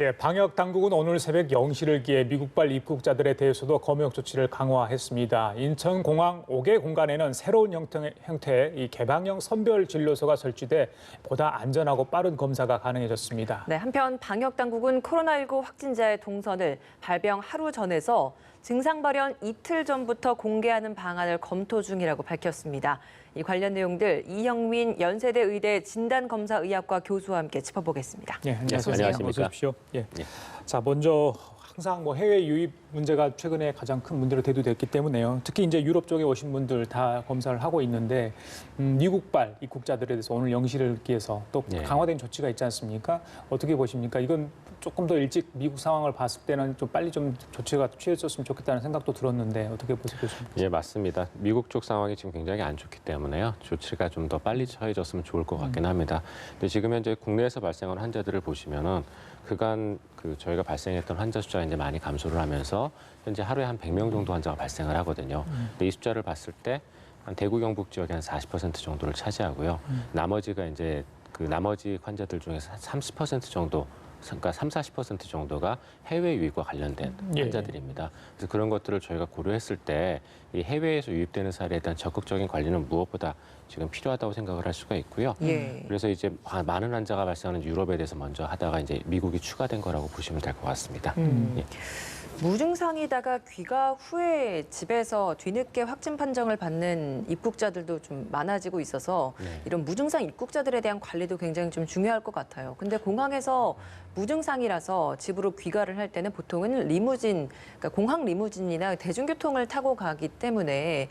예, 방역 당국은 오늘 새벽 0시를 기해 미국발 입국자들에 대해서도 검역 조치를 강화했습니다. 인천공항 5개 공간에는 새로운 형태의 이 개방형 선별 진료소가 설치돼 보다 안전하고 빠른 검사가 가능해졌습니다. 네, 한편 방역 당국은 코로나19 확진자의 동선을 발병 하루 전에서 증상 발현 이틀 전부터 공개하는 방안을 검토 중이라고 밝혔습니다. 이 관련 내용들 이형민 연세대 의대 진단검사의학과 교수와 함께 짚어보겠습니다. 예, 안녕하세요. 안녕하십니까. 어서 오십시오. 예. 예. 자, 먼저 항상 해외 유입 문제가 최근에 가장 큰 문제로 대두됐기 때문에요. 특히 이제 유럽 쪽에 오신 분들 다 검사를 하고 있는데 미국발 입국자들에 대해서 오늘 0시를 기해서 또 예. 강화된 조치가 있지 않습니까? 어떻게 보십니까? 이건 조금 더 일찍 미국 상황을 봤을 때는 좀 빨리 좀 조치가 취해졌으면 좋겠다는 생각도 들었는데 어떻게 보십니까? 예, 맞습니다. 미국 쪽 상황이 지금 굉장히 안 좋기 때문에요. 조치가 좀 더 빨리 처해졌으면 좋을 것 같긴 합니다. 근데 지금 현재 국내에서 발생한 환자들을 보시면은 그간 저희가 발생했던 환자 숫자가 이제 많이 감소를 하면서 현재 하루에 한 100명 정도 환자가 발생을 하거든요. 근데 이 숫자를 봤을 때 한 대구 경북 지역이 한 40% 정도를 차지하고요. 나머지가 이제 나머지 환자들 중에서 한 30% 정도 그러니까 30~40% 정도가 해외 유입과 관련된 환자들입니다. 그래서 그런 것들을 저희가 고려했을 때 이 해외에서 유입되는 사례에 대한 적극적인 관리는 무엇보다 지금 필요하다고 생각을 할 수가 있고요. 그래서 이제 많은 환자가 발생하는 유럽에 대해서 먼저 하다가 이제 미국이 추가된 거라고 보시면 될 것 같습니다. 예. 무증상이다가 귀가 후에 집에서 뒤늦게 확진 판정을 받는 입국자들도 좀 많아지고 있어서 이런 무증상 입국자들에 대한 관리도 굉장히 좀 중요할 것 같아요. 근데 공항에서 무증상이라서 집으로 귀가를 할 때는 보통은 리무진, 그러니까 공항 리무진이나 대중교통을 타고 가기 때문에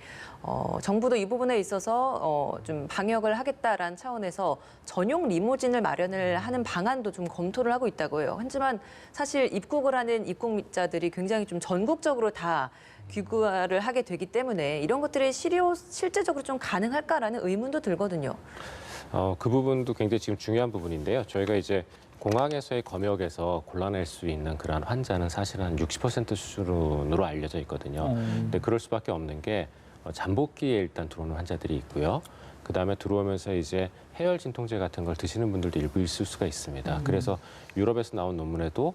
정부도 이 부분에 있어서 좀 방역을 하겠다라는 차원에서 전용 리무진을 마련을 하는 방안도 좀 검토를 하고 있다고 해요. 하지만 사실 입국을 하는 입국자들이 굉장히 좀 전국적으로 다 귀가를 하게 되기 때문에 이런 것들이 실제적으로 좀 가능할까라는 의문도 들거든요. 그 부분도 굉장히 지금 중요한 부분인데요. 저희가 이제 공항에서의 검역에서 골라낼 수 있는 그러한 환자는 사실 한 60% 수준으로 알려져 있거든요. 근데 그럴 수밖에 없는 게 잠복기에 일단 들어오는 환자들이 있고요. 그다음에 들어오면서 이제 해열 진통제 같은 걸 드시는 분들도 일부 있을 수가 있습니다. 그래서 유럽에서 나온 논문에도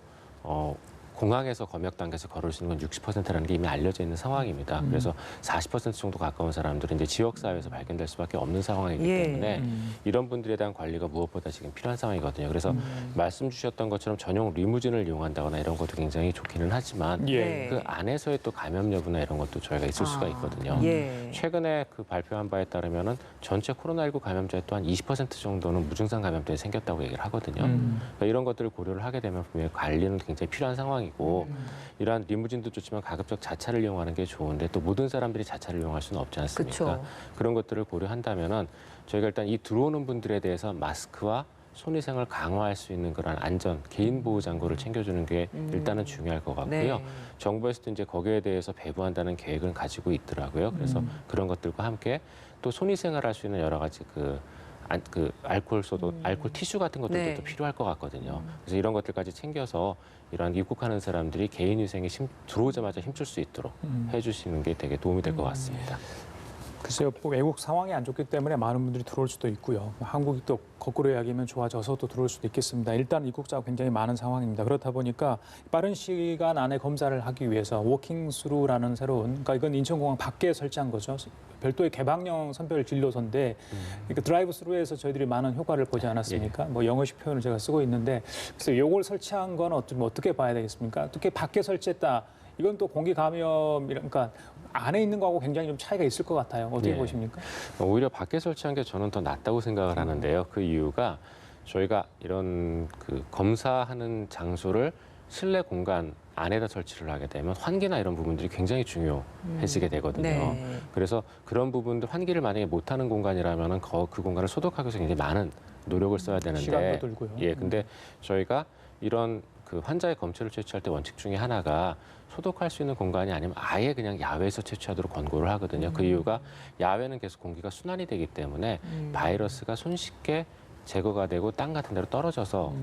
공항에서 검역 단계에서 걸어오시는 건 60%라는 게 이미 알려져 있는 상황입니다. 그래서 40% 정도 가까운 사람들은 이제 지역사회에서 발견될 수밖에 없는 상황이기 때문에 이런 분들에 대한 관리가 무엇보다 지금 필요한 상황이거든요. 그래서 말씀 주셨던 것처럼 전용 리무진을 이용한다거나 이런 것도 굉장히 좋기는 하지만 그 안에서의 또 감염 여부나 이런 것도 저희가 있을 수가 있거든요. 최근에 발표한 바에 따르면은 전체 코로나19 감염자의 또한 20% 정도는 무증상 감염증이 생겼다고 얘기를 하거든요. 그러니까 이런 것들을 고려를 하게 되면 분명히 관리는 굉장히 필요한 상황이고 이러한 리무진도 좋지만 가급적 자차를 이용하는 게 좋은데 또 모든 사람들이 자차를 이용할 수는 없지 않습니까? 그쵸. 그런 것들을 고려한다면은 저희가 일단 이 들어오는 분들에 대해서 마스크와 손위생을 강화할 수 있는 그런 안전, 개인 보호 장구를 챙겨주는 게 일단은 중요할 것 같고요. 정부에서도 이제 거기에 대해서 배부한다는 계획을 가지고 있더라고요. 그래서 그런 것들과 함께 또 손위생을 할 수 있는 여러 가지 알코올 티슈 같은 것들도 또 필요할 것 같거든요. 그래서 이런 것들까지 챙겨서 이러한 입국하는 사람들이 개인 위생에 들어오자마자 힘쓸 수 있도록 해주시는 게 되게 도움이 될 것 같습니다. 글쎄요, 외국 상황이 안 좋기 때문에 많은 분들이 들어올 수도 있고요. 한국이 또 거꾸로 이야기하면 좋아져서 또 들어올 수도 있겠습니다. 일단 입국자가 굉장히 많은 상황입니다. 그렇다 보니까 빠른 시간 안에 검사를 하기 위해서 워킹 스루라는 새로운, 그러니까 이건 인천공항 밖에 설치한 거죠. 별도의 개방형 선별 진료소인데 그러니까 드라이브 스루에서 저희들이 많은 효과를 보지 않았습니까? 뭐 영어식 표현을 제가 쓰고 있는데 그래서 이걸 설치한 건 어떻게 봐야 되겠습니까? 어떻게 밖에 설치했다. 이건 또 공기 감염이니까 안에 있는 거하고 굉장히 좀 차이가 있을 것 같아요. 어떻게 보십니까? 오히려 밖에 설치한 게 저는 더 낫다고 생각을 하는데요. 그 이유가 저희가 이런 검사하는 장소를 실내 공간 안에다 설치를 하게 되면 환기나 이런 부분들이 굉장히 중요해지게 되거든요. 그래서 그런 부분들 환기를 만약에 못하는 공간이라면 그 공간을 소독하기 위해서 굉장히 많은 노력을 써야 되는데 시간도 들고요. 근데 저희가 이런 환자의 검체를 채취할 때 원칙 중에 하나가 소독할 수 있는 공간이 아니면 아예 그냥 야외에서 채취하도록 권고를 하거든요. 그 이유가 야외는 계속 공기가 순환이 되기 때문에 바이러스가 손쉽게 제거가 되고 땅 같은 데로 떨어져서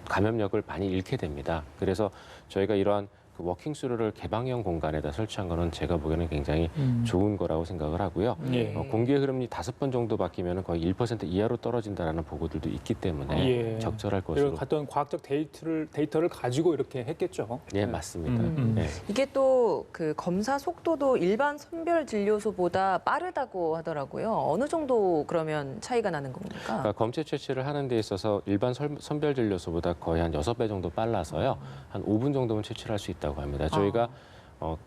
감염력을 많이 잃게 됩니다. 그래서 저희가 이러한 그 워킹 스루를 개방형 공간에다 설치한 거는 제가 보기에는 굉장히 좋은 거라고 생각을 하고요. 예. 공기의 흐름이 5번 정도 바뀌면 거의 1% 이하로 떨어진다라는 보고들도 있기 때문에 예. 적절할 이런 것으로. 어떤 과학적 데이터를 가지고 이렇게 했겠죠. 예, 맞습니다. 예. 이게 또 그 검사 속도도 일반 선별 진료소보다 빠르다고 하더라고요. 어느 정도 그러면 차이가 나는 겁니까? 그러니까 검체 채취를 하는 데 있어서 일반 선별 진료소보다 거의 한 6배 정도 빨라서요. 한 5분 정도면 채취를 할 수 있다고 합니다. 저희가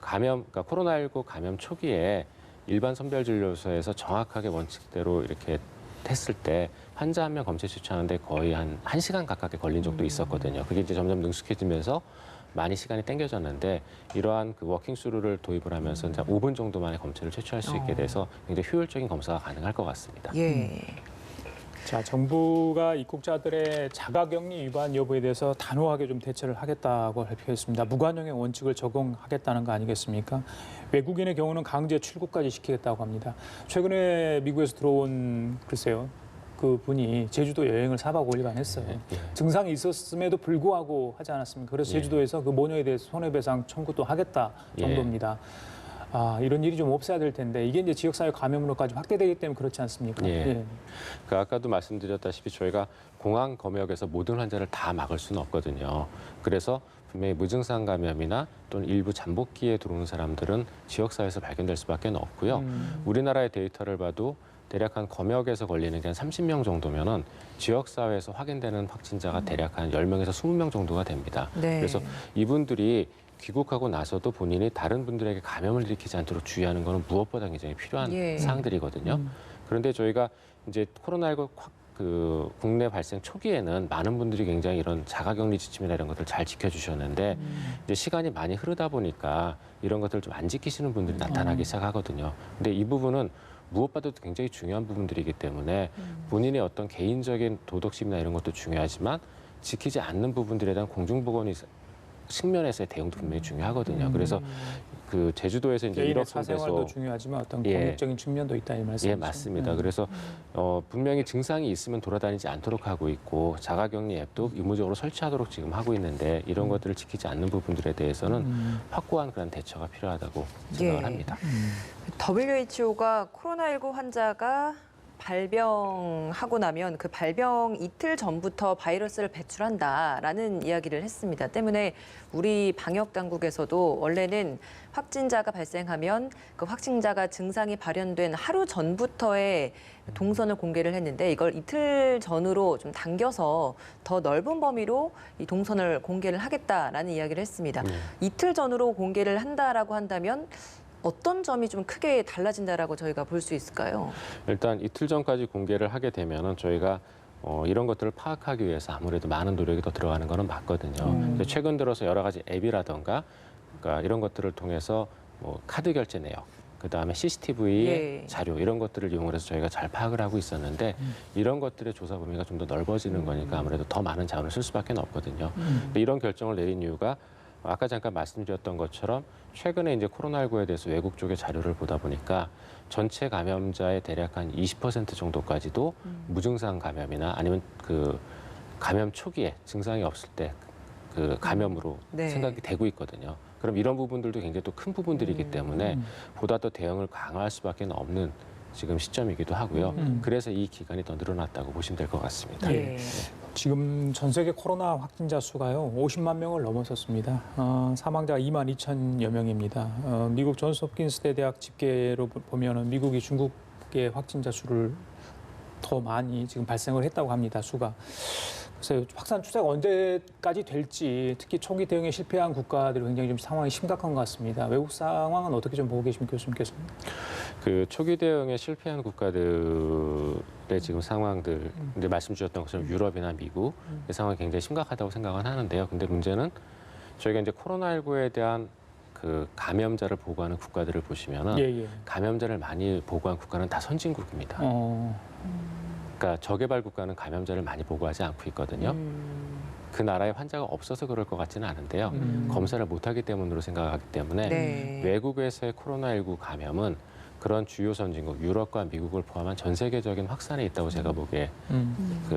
그러니까 코로나19 감염 초기에 일반 선별 진료소에서 정확하게 원칙대로 이렇게 했을 때 환자 한 명 검체 채취하는데 거의 한 1시간 가깝게 걸린 적도 있었거든요. 그게 이제 점점 능숙해지면서 많이 시간이 땡겨졌는데 이러한 그 워킹 스루를 도입을 하면서 이제 5분 정도 만에 검체를 채취할 수 있게 돼서 굉장히 효율적인 검사가 가능할 것 같습니다. 예. 자, 정부가 입국자들의 자가격리 위반 여부에 대해서 단호하게 좀 대처를 하겠다고 발표했습니다. 무관용의 원칙을 적용하겠다는 거 아니겠습니까? 외국인의 경우는 강제 출국까지 시키겠다고 합니다. 최근에 미국에서 들어온 글쎄요. 그 분이 제주도 여행을 4박 5일간 했어요. 증상이 있었음에도 불구하고 하지 않았습니까? 그래서 제주도에서 그 모녀에 대해서 손해배상 청구도 하겠다 정도입니다. 아, 이런 일이 좀 없어야 될 텐데 이게 이제 지역사회 감염으로까지 확대되기 때문에 그렇지 않습니까? 예. 그 아까도 말씀드렸다시피 저희가 공항 검역에서 모든 환자를 다 막을 수는 없거든요. 그래서 분명히 무증상 감염이나 또는 일부 잠복기에 들어오는 사람들은 지역사회에서 발견될 수밖에 없고요. 우리나라의 데이터를 봐도 대략 한 검역에서 걸리는 게 한 30명 정도면은 지역사회에서 확인되는 확진자가 대략 한 10명에서 20명 정도가 됩니다. 네. 그래서 이분들이 귀국하고 나서도 본인이 다른 분들에게 감염을 일으키지 않도록 주의하는 것은 무엇보다 굉장히 필요한 예. 사항들이거든요. 그런데 저희가 이제 코로나19 그 국내 발생 초기에는 많은 분들이 굉장히 이런 자가격리 지침이나 이런 것들 잘 지켜주셨는데 이제 시간이 많이 흐르다 보니까 이런 것들을 좀 안 지키시는 분들이 나타나기 시작하거든요. 근데 이 부분은 무엇보다도 굉장히 중요한 부분들이기 때문에 본인의 어떤 개인적인 도덕심이나 이런 것도 중요하지만 지키지 않는 부분들에 대한 공중보건이 측면에서의 대응도 분명히 중요하거든요. 그래서 그 제주도에서 이제 개인의 1억 사생활도 정도에서 중요하지만 어떤 예. 공익적인 측면도 있다 이 말씀이죠. 예, 맞습니다. 그래서 분명히 증상이 있으면 돌아다니지 않도록 하고 있고 자가격리 앱도 의무적으로 설치하도록 지금 하고 있는데 이런 것들을 지키지 않는 부분들에 대해서는 확고한 그런 대처가 필요하다고 생각을 합니다. WHO가 코로나19 환자가 발병하고 나면 그 발병 이틀 전부터 바이러스를 배출한다라는 이야기를 했습니다. 때문에 우리 방역 당국에서도 원래는 확진자가 발생하면 그 확진자가 증상이 발현된 하루 전부터의 동선을 공개를 했는데 이걸 이틀 전으로 좀 당겨서 더 넓은 범위로 이 동선을 공개를 하겠다라는 이야기를 했습니다. 이틀 전으로 공개를 한다라고 한다면 어떤 점이 좀 크게 달라진다라고 저희가 볼 수 있을까요? 일단 이틀 전까지 공개를 하게 되면은 저희가 이런 것들을 파악하기 위해서 아무래도 많은 노력이 더 들어가는 거는 맞거든요. 근데 최근 들어서 여러 가지 앱이라던가 그러니까 이런 것들을 통해서 뭐 카드 결제 내역, 그다음에 CCTV 예. 자료 이런 것들을 이용을 해서 저희가 잘 파악을 하고 있었는데 이런 것들의 조사 범위가 좀 더 넓어지는 거니까 아무래도 더 많은 자원을 쓸 수밖에 없거든요. 근데 이런 결정을 내린 이유가 아까 잠깐 말씀드렸던 것처럼 최근에 이제 코로나19에 대해서 외국 쪽의 자료를 보다 보니까 전체 감염자의 대략 한 20% 정도까지도 무증상 감염이나 아니면 그 감염 초기에 증상이 없을 때 그 감염으로 네. 생각이 되고 있거든요. 그럼 이런 부분들도 굉장히 또 큰 부분들이기 때문에 보다 더 대응을 강화할 수밖에 없는 지금 시점이기도 하고요. 그래서 이 기간이 더 늘어났다고 보시면 될 것 같습니다. 예. 지금 전 세계 코로나 확진자 수가요 50만 명을 넘어섰습니다. 사망자가 2만 2천여 명입니다. 미국 존스홉킨스 대학 집계로 보면은 미국이 중국의 확진자 수를 더 많이 지금 발생을 했다고 합니다. 수가. 그래서 확산 추세가 언제까지 될지 특히 초기 대응에 실패한 국가들이 굉장히 좀 상황이 심각한 것 같습니다. 외국 상황은 어떻게 좀 보고 계십니까, 교수님께서? 그 초기 대응에 실패한 국가들의 지금 상황들, 근데 말씀 주셨던 것처럼 유럽이나 미국 의 상황이 굉장히 심각하다고 생각은 하는데요. 근데 문제는 저희가 이제 코로나19에 대한 그 감염자를 보고하는 국가들을 보시면은 예. 감염자를 많이 보고한 국가는 다 선진국입니다. 그러니까 저개발 국가는 감염자를 많이 보고하지 않고 있거든요. 그 나라에 환자가 없어서 그럴 것 같지는 않은데요. 검사를 못하기 때문으로 생각하기 때문에 네. 외국에서의 코로나19 감염은 그런 주요 선진국, 유럽과 미국을 포함한 전 세계적인 확산에 있다고 제가 보기에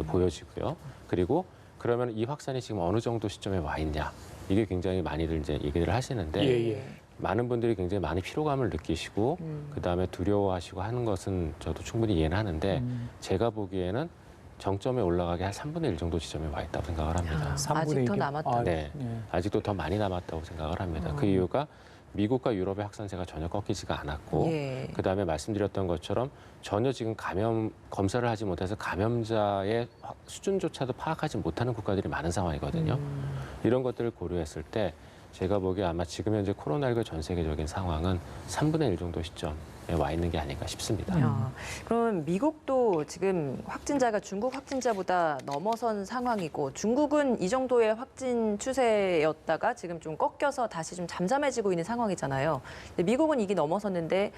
보여지고요. 그리고 그러면 이 확산이 지금 어느 정도 시점에 와 있냐? 이게 굉장히 많이들 이제 얘기를 하시는데 예. 많은 분들이 굉장히 많이 피로감을 느끼시고 그다음에 두려워하시고 하는 것은 저도 충분히 이해는 하는데 제가 보기에는 정점에 올라가게 한 3분의 1 정도 지점에 와 있다고 생각을 합니다. 아직 더 남았다. 네. 아직도 더 많이 남았다고 생각을 합니다. 그 이유가 미국과 유럽의 확산세가 전혀 꺾이지가 않았고 예. 그다음에 말씀드렸던 것처럼 전혀 지금 감염 검사를 하지 못해서 감염자의 수준조차도 파악하지 못하는 국가들이 많은 상황이거든요. 이런 것들을 고려했을 때 제가 보기에 아마 지금 현재 코로나19 전 세계적인 상황은 3분의 1 정도 시점에 와 있는 게 아닌가 싶습니다. 야, 그럼 미국도 지금 확진자가 중국 확진자보다 넘어선 상황이고 중국은 이 정도의 확진 추세였다가 지금 좀 꺾여서 다시 좀 잠잠해지고 있는 상황이잖아요. 근데 미국은 이게 넘어섰는데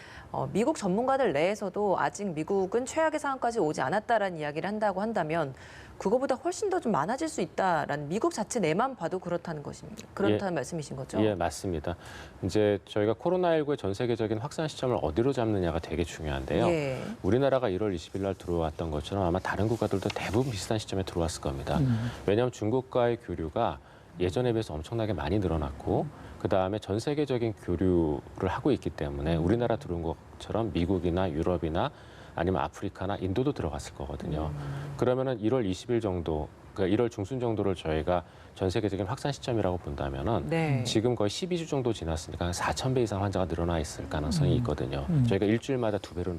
미국 전문가들 내에서도 아직 미국은 최악의 상황까지 오지 않았다라는 이야기를 한다고 한다면 그거보다 훨씬 더 좀 많아질 수 있다라는 미국 자체 내만 봐도 그렇다는 것입니다. 그렇다는 말씀이신 거죠? 예, 맞습니다. 이제 저희가 코로나19의 전 세계적인 확산 시점을 어디로 잡느냐가 되게 중요한데요. 예. 우리나라가 1월 20일 날 들어왔던 것처럼 아마 다른 국가들도 대부분 비슷한 시점에 들어왔을 겁니다. 왜냐하면 중국과의 교류가 예전에 비해서 엄청나게 많이 늘어났고 그다음에 전 세계적인 교류를 하고 있기 때문에 우리나라 들어온 것처럼 미국이나 유럽이나 아니면 아프리카나 인도도 들어갔을 거거든요. 그러면은 1월 20일 정도, 그러니까 1월 중순 정도를 저희가 전 세계적인 확산 시점이라고 본다면은 네. 지금 거의 12주 정도 지났으니까 한 4,000배 이상 환자가 늘어나 있을 가능성이 있거든요. 저희가 일주일마다 2배로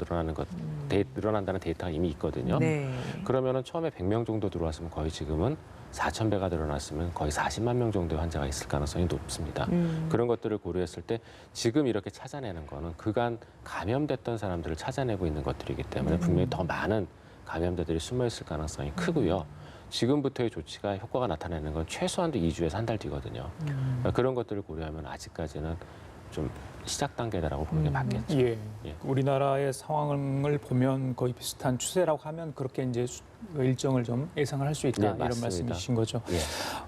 늘어난다는 데이터가 이미 있거든요. 네. 그러면은 처음에 100명 정도 들어왔으면 거의 지금은 4,000배가 늘어났으면 거의 40만 명 정도의 환자가 있을 가능성이 높습니다. 그런 것들을 고려했을 때 지금 이렇게 찾아내는 거는 그간 감염됐던 사람들을 찾아내고 있는 것들이기 때문에 분명히 더 많은 감염자들이 숨어 있을 가능성이 크고요. 지금부터의 조치가 효과가 나타내는 건 최소한도 2주에서 한 달 뒤거든요. 그러니까 그런 것들을 고려하면 아직까지는 좀 시작 단계다라고 보는 게 맞겠죠. 예. 예. 우리나라의 상황을 보면 거의 비슷한 추세라고 하면 그렇게 이제 일정을 좀 예상을 할 수 있다 네, 이런 맞습니다. 말씀이신 거죠. 예.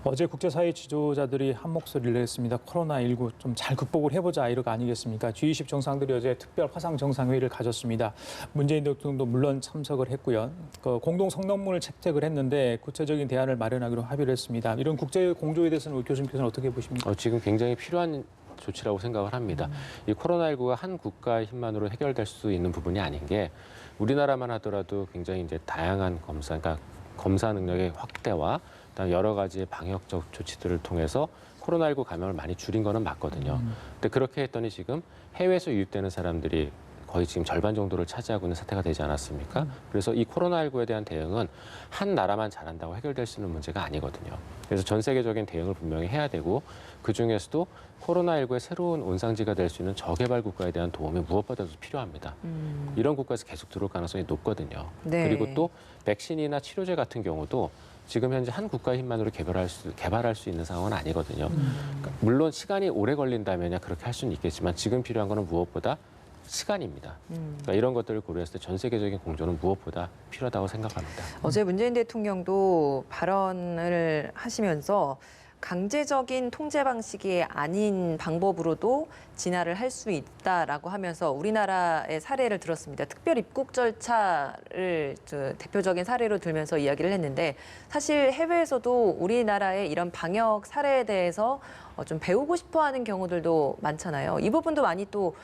어제 국제사회 지도자들이 한 목소리를 냈습니다. 코로나19 좀 잘 극복을 해보자 이런 거 아니겠습니까? G20 정상들이 어제 특별 화상 정상회의를 가졌습니다. 문재인 대통령도 물론 참석을 했고요. 그 공동 성명문을 채택을 했는데 구체적인 대안을 마련하기로 합의를 했습니다. 이런 국제 공조에 대해서는 우리 교수님께서는 어떻게 보십니까? 지금 굉장히 필요한 조치라고 생각을 합니다. 이 코로나19가 한 국가의 힘만으로 해결될 수 있는 부분이 아닌 게 우리나라만 하더라도 굉장히 이제 다양한 검사, 그러니까 검사 능력의 확대와 그다음 여러 가지의 방역적 조치들을 통해서 코로나19 감염을 많이 줄인 거는 맞거든요. 근데 그렇게 했더니 지금 해외에서 유입되는 사람들이 거의 지금 절반 정도를 차지하고 있는 사태가 되지 않았습니까? 그래서 이 코로나19에 대한 대응은 한 나라만 잘한다고 해결될 수 있는 문제가 아니거든요. 그래서 전 세계적인 대응을 분명히 해야 되고 그중에서도 코로나19의 새로운 온상지가 될 수 있는 저개발 국가에 대한 도움이 무엇보다도 필요합니다. 이런 국가에서 계속 들어올 가능성이 높거든요. 네. 그리고 또 백신이나 치료제 같은 경우도 지금 현재 한 국가의 힘만으로 개발할 수 있는 상황은 아니거든요. 그러니까 물론 시간이 오래 걸린다면 그렇게 할 수는 있겠지만 지금 필요한 거는 무엇보다 시간입니다. 그러니까 이런 것들을 고려했을 때 전 세계적인 공조는 무엇보다 필요하다고 생각합니다. 어제 문재인 대통령도 발언을 하시면서 강제적인 통제 방식이 아닌 방법으로도 진화를 할 수 있다라고 하면서 우리나라의 사례를 들었습니다. 특별 입국 절차를 대표적인 사례로 들면서 이야기를 했는데 사실 해외에서도 우리나라의 이런 방역 사례에 대해서 좀 배우고 싶어하는 경우들도 많잖아요. 이 부분도 많이 또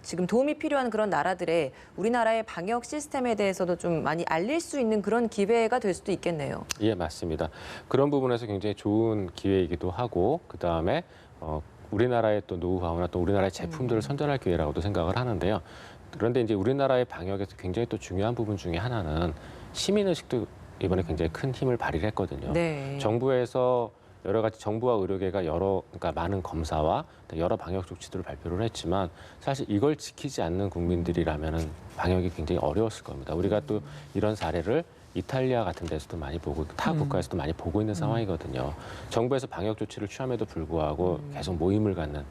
지금 도움이 필요한 그런 나라들의 우리나라의 방역 시스템에 대해서도 좀 많이 알릴 수 있는 그런 기회가 될 수도 있겠네요. 예, 맞습니다. 그런 부분에서 굉장히 좋은 기회이기도 하고 그다음에 우리나라의 또 노하우나 또 우리나라의 제품들을 선전할 기회라고도 생각을 하는데요. 그런데 이제 우리나라의 방역에서 굉장히 또 중요한 부분 중에 하나는 시민의식도 이번에 굉장히 큰 힘을 발휘를 했거든요. 네. 정부에서 여러 가지 정부와 의료계가 그러니까 많은 검사와 여러 방역 조치들을 발표를 했지만 사실 이걸 지키지 않는 국민들이라면은 방역이 굉장히 어려웠을 겁니다. 우리가 또 이런 사례를 이탈리아 같은 데서도 많이 보고 타 국가에서도 많이 보고 있는 상황이거든요. 정부에서 방역 조치를 취함에도 불구하고 계속 모임을 갖는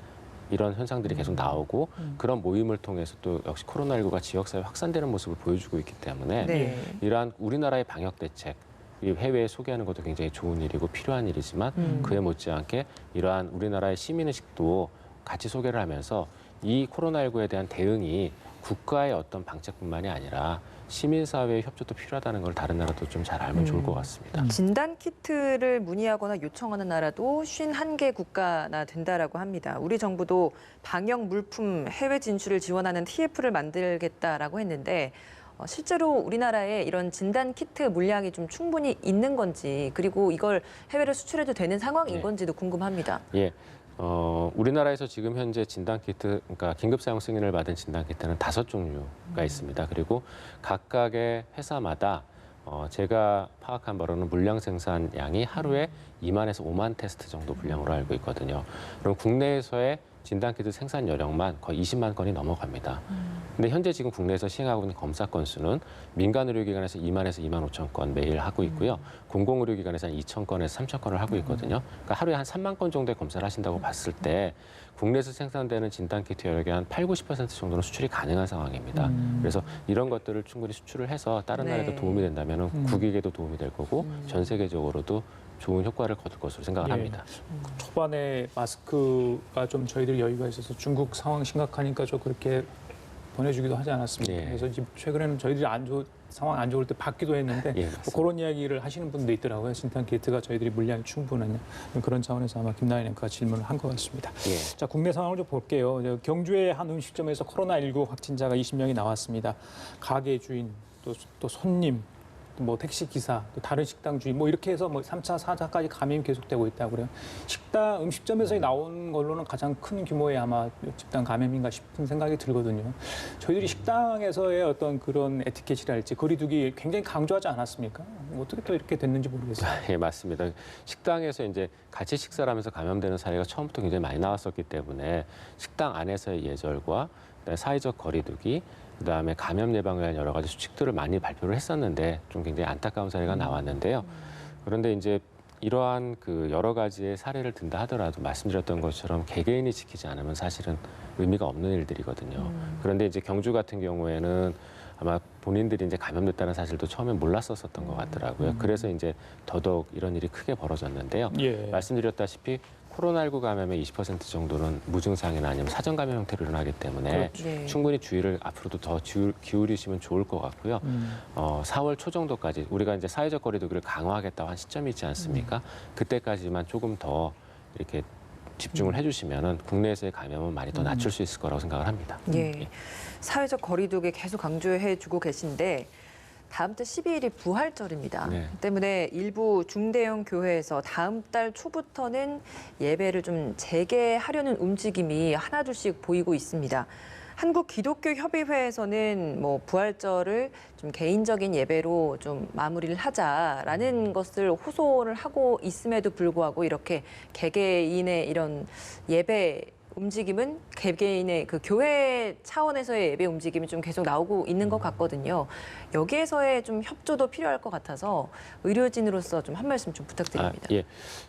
이런 현상들이 계속 나오고 그런 모임을 통해서 또 역시 코로나19가 지역사회에 확산되는 모습을 보여주고 있기 때문에 네. 이러한 우리나라의 방역 대책 이 해외에 소개하는 것도 굉장히 좋은 일이고 필요한 일이지만 그에 못지않게 이러한 우리나라의 시민의식도 같이 소개를 하면서 이 코로나19에 대한 대응이 국가의 어떤 방책뿐만이 아니라 시민사회의 협조도 필요하다는 걸 다른 나라도 좀 잘 알면 좋을 것 같습니다. 진단 키트를 문의하거나 요청하는 나라도 51개 국가나 된다라고 합니다. 우리 정부도 방역 물품 해외 진출을 지원하는 TF를 만들겠다라고 했는데 실제로 우리나라에 이런 진단 키트 물량이 좀 충분히 있는 건지 그리고 이걸 해외로 수출해도 되는 상황인 네. 건지도 궁금합니다. 예. 우리나라에서 지금 현재 진단키트, 그러니까 긴급 사용 승인을 받은 진단키트는 5종류가 있습니다. 그리고 각각의 회사마다 제가 파악한 바로는 물량 생산량이 하루에 2만에서 5만 테스트 정도 분량으로 알고 있거든요. 그럼 국내에서의 진단키트 생산 여력만 거의 20만 건이 넘어갑니다. 근데 현재 지금 국내에서 시행하고 있는 검사 건수는 민간 의료기관에서 2만에서 2만 5천 건 매일 하고 있고요. 공공의료기관에서 한 2천 건에서 3천 건을 하고 있거든요. 그러니까 하루에 한 3만 건 정도의 검사를 하신다고 봤을 때 국내에서 생산되는 진단키트 여력의 한 8, 90% 정도는 수출이 가능한 상황입니다. 그래서 이런 것들을 충분히 수출을 해서 다른 네. 나라에도 도움이 된다면 국익에도 도움이 될 거고 전 세계적으로도 좋은 효과를 거둘 것으로 생각을 예. 합니다. 초반에 마스크가 좀 저희들이 여유가 있어서 중국 상황 심각하니까 좀 그렇게 보내주기도 하지 않았습니까? 예. 그래서 지금 최근에는 저희들이 상황 안 좋을 때 받기도 했는데 예, 뭐 맞습니다. 그런 이야기를 하시는 분도 있더라고요. 진단 키트가 저희들이 물량이 충분하냐 그런 차원에서 아마 김나인 앵커가 질문을 한 것 같습니다. 예. 자, 국내 상황을 좀 볼게요. 경주의 한 음식점에서 코로나19 확진자가 20명이 나왔습니다. 가게 주인, 또 손님, 뭐 택시 기사, 또 다른 식당 주인, 뭐 이렇게 해서 뭐 3차, 4차까지 감염이 계속되고 있다고 그래요. 식당, 음식점에서 나온 걸로는 가장 큰 규모의 아마 집단 감염인가 싶은 생각이 들거든요. 저희들이 식당에서의 어떤 그런 에티켓이랄지 거리두기 굉장히 강조하지 않았습니까? 어떻게 또 이렇게 됐는지 모르겠어요. 예, 맞습니다. 식당에서 이제 같이 식사를 하면서 감염되는 사례가 처음부터 굉장히 많이 나왔었기 때문에 식당 안에서의 예절과 그다음에 사회적 거리두기, 그다음에 감염 예방에 대한 여러 가지 수칙들을 많이 발표를 했었는데 좀 굉장히 안타까운 사례가 나왔는데요. 그런데 이제 이러한 그 여러 가지의 사례를 든다 하더라도 말씀드렸던 것처럼 개개인이 지키지 않으면 사실은 의미가 없는 일들이거든요. 그런데 이제 경주 같은 경우에는 아마 본인들이 이제 감염됐다는 사실도 처음에 몰랐었던 것 같더라고요. 그래서 이제 더더욱 이런 일이 크게 벌어졌는데요. 예. 말씀드렸다시피 코로나19 감염의 20% 정도는 무증상이나 아니면 사전 감염 형태로 일어나기 때문에 그렇죠. 네. 충분히 주의를 앞으로도 더 기울이시면 좋을 것 같고요. 4월 초 정도까지 우리가 이제 사회적 거리두기를 강화하겠다고 한 시점이 있지 않습니까? 그때까지만 조금 더 이렇게 집중을 해주시면은 국내에서의 감염은 많이 더 낮출 수 있을 거라고 생각을 합니다. 예. 사회적 거리두기 계속 강조해주고 계신데 다음 달 12일이 부활절입니다. 네. 때문에 일부 중대형 교회에서 다음 달 초부터는 예배를 좀 재개하려는 움직임이 하나둘씩 보이고 있습니다. 한국기독교협의회에서는 뭐 부활절을 좀 개인적인 예배로 좀 마무리를 하자라는 것을 호소를 하고 있음에도 불구하고 이렇게 개개인의 이런 예배 움직임은 개개인의 그 교회 차원에서의 예배 움직임이 좀 계속 나오고 있는 것 같거든요. 여기에서의 좀 협조도 필요할 것 같아서 의료진으로서 좀 한 말씀 좀 부탁드립니다. 예,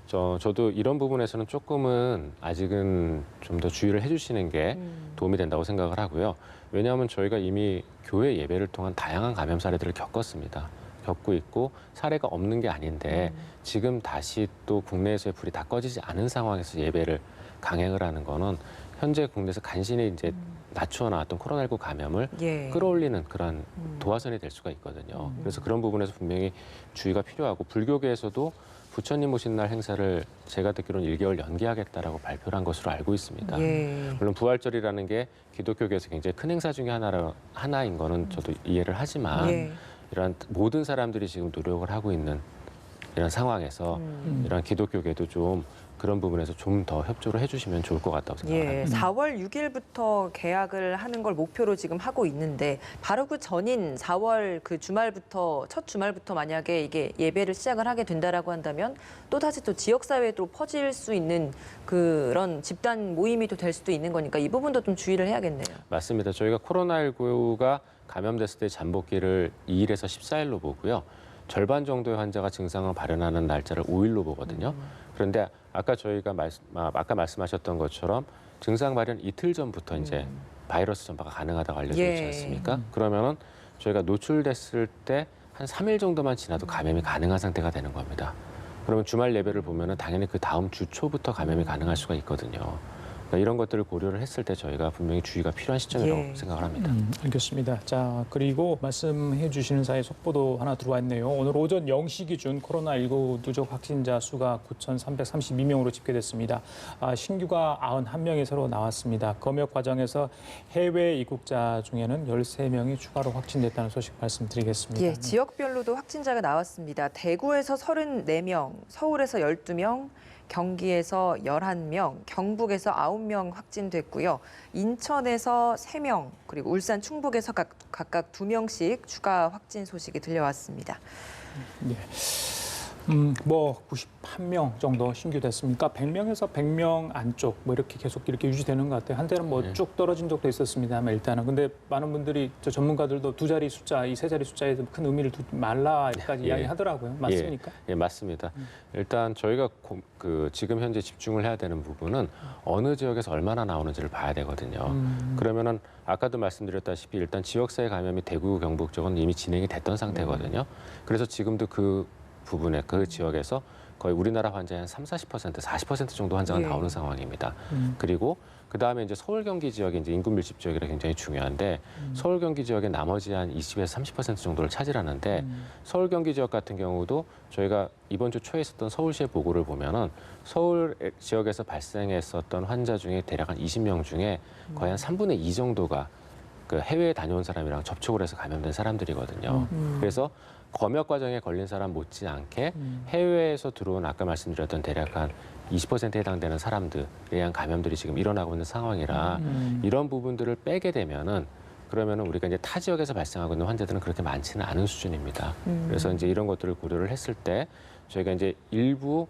저도 이런 부분에서는 조금은 아직은 좀 더 주의를 해주시는 게 도움이 된다고 생각을 하고요. 왜냐하면 저희가 이미 교회 예배를 통한 다양한 감염 사례들을 겪고 있고 사례가 없는 게 아닌데 지금 다시 또 국내에서의 불이 다 꺼지지 않은 상황에서 예배를 강행을 하는 거는 현재 국내에서 간신히 이제 낮추어 나왔던 코로나19 감염을 예. 끌어올리는 그런 도화선이 될 수가 있거든요. 그래서 그런 부분에서 분명히 주의가 필요하고 불교계에서도 부처님 오신 날 행사를 제가 듣기로는 1개월 연기하겠다라고 발표를 한 것으로 알고 있습니다. 예. 물론 부활절이라는 게 기독교계에서 굉장히 큰 행사 중에 하나인 거는 저도 이해를 하지만 예. 이런 모든 사람들이 지금 노력을 하고 있는 이런 상황에서 이런 기독교계도 좀 그런 부분에서 좀 더 협조를 해주시면 좋을 것 같다고 생각합니다. 예, 4월 6일부터 개학을 하는 걸 목표로 지금 하고 있는데 바로 그 전인 4월 그 주말부터 첫 주말부터 만약에 이게 예배를 시작을 하게 된다라고 한다면 또 다시 또 지역 사회로 퍼질 수 있는 그런 집단 모임이 또 될 수도 있는 거니까 이 부분도 좀 주의를 해야겠네요. 맞습니다. 저희가 코로나19가 감염됐을 때 잠복기를 2일에서 14일로 보고요. 절반 정도의 환자가 증상을 발현하는 날짜를 5일로 보거든요. 그런데 아까 저희가 아까 말씀하셨던 것처럼 증상 발현 이틀 전부터 이제 바이러스 전파가 가능하다고 알려져 있지 예. 않습니까? 그러면은 저희가 노출됐을 때 한 3일 정도만 지나도 감염이 가능한 상태가 되는 겁니다. 그러면 주말 예배를 보면은 당연히 그 다음 주 초부터 감염이 가능할 수가 있거든요. 그러니까 이런 것들을 고려를 했을 때 저희가 분명히 주의가 필요한 시점이라고 예. 생각을 합니다. 알겠습니다. 자, 그리고 말씀해 주시는 사이에 속보도 하나 들어와 있네요. 오늘 오전 0시 기준 코로나19 누적 확진자 수가 9,332명으로 집계됐습니다. 신규가 91명이 새로 나왔습니다. 검역 과정에서 해외 입국자 중에는 13명이 추가로 확진됐다는 소식 말씀드리겠습니다. 예, 지역별로도 확진자가 나왔습니다. 대구에서 34명, 서울에서 12명, 경기에서 11명, 경북에서 9명 확진됐고요. 인천에서 3명, 그리고 울산, 충북에서 각각 2명씩 추가 확진 소식이 들려왔습니다. 네. 뭐 91명 정도 신규 됐습니까? 100명에서 100명 안쪽 뭐 이렇게 계속 이렇게 유지되는 것 같아요. 한때는 뭐 쭉 떨어진 적도 있었습니다만 일단은 근데 많은 분들이 전문가들도 두 자리 숫자, 이 세 자리 숫자에 큰 의미를 두지 말라까지 이야기하더라고요. 맞습니까? 예, 맞습니다. 일단 저희가 지금 현재 집중을 해야 되는 부분은 어느 지역에서 얼마나 나오는지를 봐야 되거든요. 그러면은 아까도 말씀드렸다시피 일단 지역사회 감염이 대구, 경북 쪽은 이미 진행이 됐던 상태거든요. 그래서 지금도 그 부분에 그 지역에서 거의 우리나라 환자의 한 30, 40%, 40% 정도 환자가 예. 나오는 상황입니다. 그리고 그 다음에 이제 서울 경기 지역이 이제 인구 밀집 지역이라 굉장히 중요한데 서울 경기 지역의 나머지 한 20에서 30% 정도를 차지하는데 서울 경기 지역 같은 경우도 저희가 이번 주 초에 있었던 서울시의 보고를 보면은 서울 지역에서 발생했었던 환자 중에 대략 한 20명 중에 거의 한 3분의 2 정도가 그 해외에 다녀온 사람이랑 접촉을 해서 감염된 사람들이거든요. 그래서 검역 과정에 걸린 사람 못지않게 해외에서 들어온 아까 말씀드렸던 대략 한 20%에 해당되는 사람들에 의한 감염들이 지금 일어나고 있는 상황이라 이런 부분들을 빼게 되면은 그러면은 우리가 이제 타 지역에서 발생하고 있는 환자들은 그렇게 많지는 않은 수준입니다. 그래서 이제 이런 것들을 고려를 했을 때 저희가 이제 일부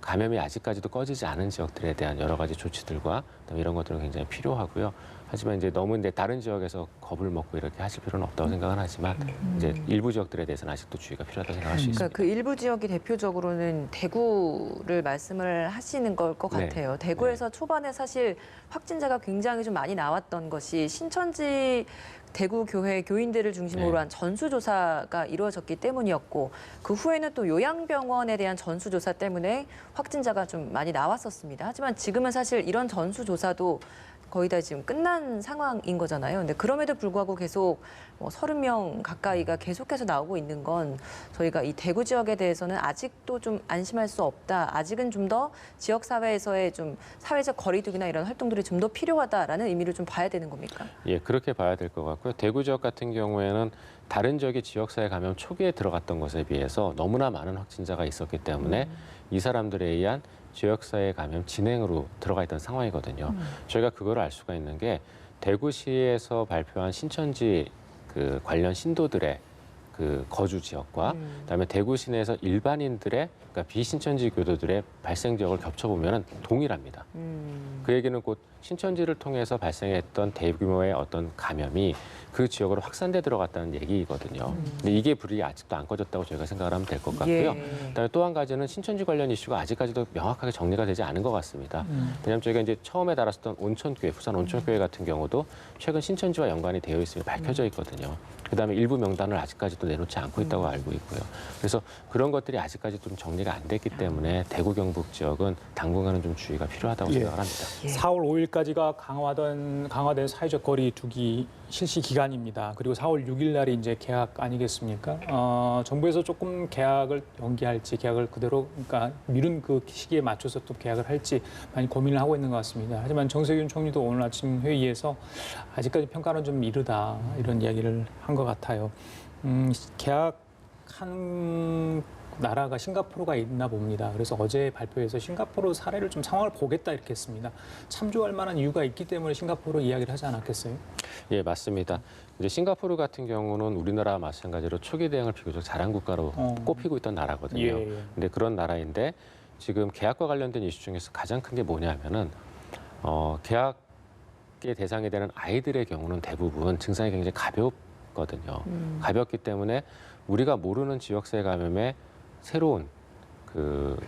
감염이 아직까지도 꺼지지 않은 지역들에 대한 여러 가지 조치들과 그다음에 이런 것들은 굉장히 필요하고요. 하지만 이제 너무 이제 다른 지역에서 겁을 먹고 이렇게 하실 필요는 없다고 생각은 하지만 이제 일부 지역들에 대해서는 아직도 주의가 필요하다고 생각할 수 있습니다. 그러니까 그 일부 지역이 대표적으로는 대구를 말씀을 하시는 걸 것 네. 같아요. 대구에서 초반에 사실 확진자가 굉장히 좀 많이 나왔던 것이 신천지 대구 교회 교인들을 중심으로 네. 한 전수조사가 이루어졌기 때문이었고 그 후에는 또 요양병원에 대한 전수조사 때문에 확진자가 좀 많이 나왔었습니다. 하지만 지금은 사실 이런 전수조사도 거의 다 지금 끝난 상황인 거잖아요. 근데 그럼에도 불구하고 계속 뭐 30명 가까이가 계속해서 나오고 있는 건 저희가 이 대구 지역에 대해서는 아직도 좀 안심할 수 없다. 아직은 좀 더 지역 사회에서의 좀 사회적 거리두기나 이런 활동들이 좀 더 필요하다라는 의미를 좀 봐야 되는 겁니까? 예, 그렇게 봐야 될 것 같고요. 대구 지역 같은 경우에는 다른 지역의 지역사회 감염 초기에 들어갔던 것에 비해서 너무나 많은 확진자가 있었기 때문에 이 사람들에 의한 지역사회 감염 진행으로 들어가 있던 상황이거든요. 저희가 그걸 알 수가 있는 게 대구시에서 발표한 신천지 그 관련 신도들의 그 거주 지역과 그다음에 대구 시내에서 일반인들의 그러니까 비신천지 교도들의 발생 지역을 겹쳐보면 동일합니다. 그 얘기는 곧 신천지를 통해서 발생했던 대규모의 어떤 감염이 그 지역으로 확산돼 들어갔다는 얘기거든요. 근데 이게 불이 아직도 안 꺼졌다고 저희가 생각을 하면 될 것 같고요. 예. 그다음에 또 한 가지는 신천지 관련 이슈가 아직까지도 명확하게 정리가 되지 않은 것 같습니다. 왜냐하면 저희가 이제 처음에 달았었던 온천교회, 부산 온천교회 같은 경우도 최근 신천지와 연관이 되어 있음이 밝혀져 있거든요. 그다음에 일부 명단을 아직까지도 내놓지 않고 있다고 알고 있고요. 그래서 그런 것들이 아직까지 좀 정리가 안 됐기 때문에 대구 경북 지역은 당분간은 좀 주의가 필요하다고 예. 생각을 합니다. 4월 5일까지가 강화된 사회적 거리 두기 실시 기간입니다. 그리고 4월 6일 날이 이제 개학 아니겠습니까? 정부에서 조금 개학을 연기할지 개학을 그대로 그러니까 미룬 그 시기에 맞춰서 또 개학을 할지 많이 고민을 하고 있는 것 같습니다. 하지만 정세균 총리도 오늘 아침 회의에서 아직까지 평가는 좀 이르다 이런 이야기를 한 것 같아요. 개학한 나라가 싱가포르가 있나 봅니다. 그래서 어제 발표에서 싱가포르 사례를 좀 상황을 보겠다 이렇게 했습니다. 참조할 만한 이유가 있기 때문에 싱가포르 이야기를 하지 않았겠어요? 예, 맞습니다. 이제 싱가포르 같은 경우는 우리나라와 마찬가지로 초기 대응을 비교적 잘한 국가로 꼽히고 있던 나라거든요. 예. 근데 그런 나라인데 지금 개학과 관련된 이슈 중에서 가장 큰 게 뭐냐면은 개학의 대상이 되는 아이들의 경우는 대부분 증상이 굉장히 가볍거든요. 가볍기 때문에 우리가 모르는 지역사회 감염에 새로운 그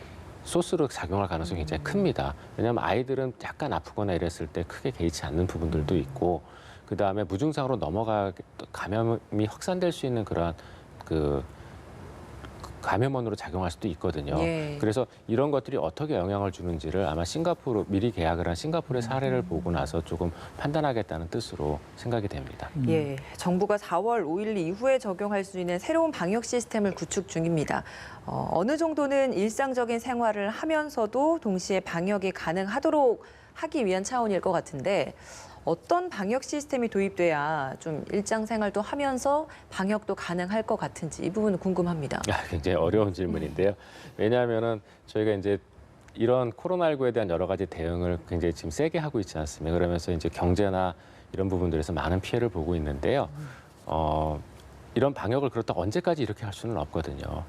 소스로 작용할 가능성이 굉장히 큽니다. 왜냐하면 아이들은 약간 아프거나 이랬을 때 크게 개의치 않는 부분들도 있고 그 다음에 무증상으로 감염이 확산될 수 있는 그러한 감염원으로 작용할 수도 있거든요. 예. 그래서 이런 것들이 어떻게 영향을 주는지를 아마 싱가포르 미리 계약을 한 싱가포르의 사례를 보고 나서 조금 판단하겠다는 뜻으로 생각이 됩니다. 예, 정부가 4월 5일 이후에 적용할 수 있는 새로운 방역 시스템을 구축 중입니다. 어느 정도는 일상적인 생활을 하면서도 동시에 방역이 가능하도록 하기 위한 차원일 것 같은데 어떤 방역 시스템이 도입돼야 좀 일상생활도 하면서 방역도 가능할 것 같은지 이 부분은 궁금합니다. 굉장히 어려운 질문인데요. 왜냐하면은 저희가 이제 이런 코로나19에 대한 여러 가지 대응을 굉장히 지금 세게 하고 있지 않습니까? 그러면서 이제 경제나 이런 부분들에서 많은 피해를 보고 있는데요. 이런 방역을 그렇다고 언제까지 이렇게 할 수는 없거든요.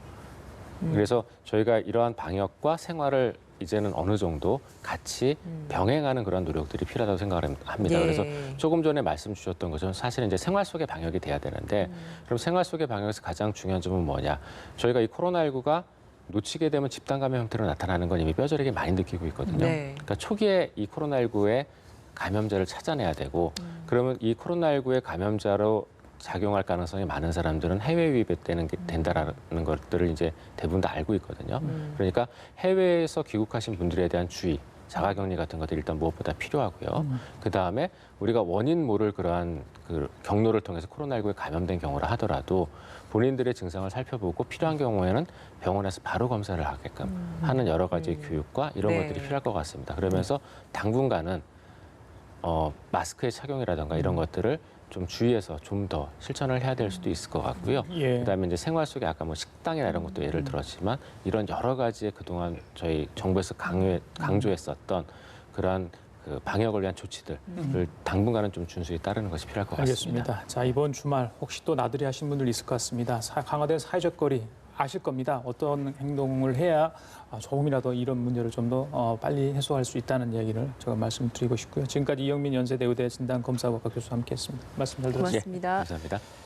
그래서 저희가 이러한 방역과 생활을 이제는 어느 정도 같이 병행하는 그런 노력들이 필요하다고 생각을 합니다. 예. 그래서 조금 전에 말씀 주셨던 것처럼 사실은 이제 생활 속의 방역이 돼야 되는데 그럼 생활 속의 방역에서 가장 중요한 점은 뭐냐? 저희가 이 코로나19가 놓치게 되면 집단 감염 형태로 나타나는 건 이미 뼈저리게 많이 느끼고 있거든요. 네. 그러니까 초기에 이 코로나19의 감염자를 찾아내야 되고 그러면 이 코로나19의 감염자로 작용할 가능성이 많은 사람들은 해외 유입이 된다라는 것들을 이제 대부분 다 알고 있거든요. 그러니까 해외에서 귀국하신 분들에 대한 주의, 자가격리 같은 것들이 일단 무엇보다 필요하고요. 그 다음에 우리가 원인 모를 그러한 그 경로를 통해서 코로나19에 감염된 경우라 하더라도 본인들의 증상을 살펴보고 필요한 경우에는 병원에서 바로 검사를 하게끔 하는 여러 가지 교육과 이런 네. 것들이 필요할 것 같습니다. 그러면서 당분간은 마스크의 착용이라든가 이런 것들을 좀 주의해서 좀 더 실천을 해야 될 수도 있을 것 같고요. 예. 그다음에 이제 생활 속에 아까 뭐 식당이나 이런 것도 예를 들었지만 이런 여러 가지의 그동안 저희 정부에서 강조했었던 그러한 그 방역을 위한 조치들을 당분간은 좀 준수히 따르는 것이 필요할 것 같습니다. 알겠습니다. 자, 이번 주말 혹시 또 나들이 하신 분들 있을 것 같습니다. 강화된 사회적 거리 아실 겁니다. 어떤 행동을 해야 조금이라도 이런 문제를 좀 더 빨리 해소할 수 있다는 얘기를 제가 말씀드리고 싶고요. 지금까지 이영민 연세대 의대 진단검사학과 교수와 함께했습니다. 말씀 잘 들었습니다. 고맙습니다. 감사합니다.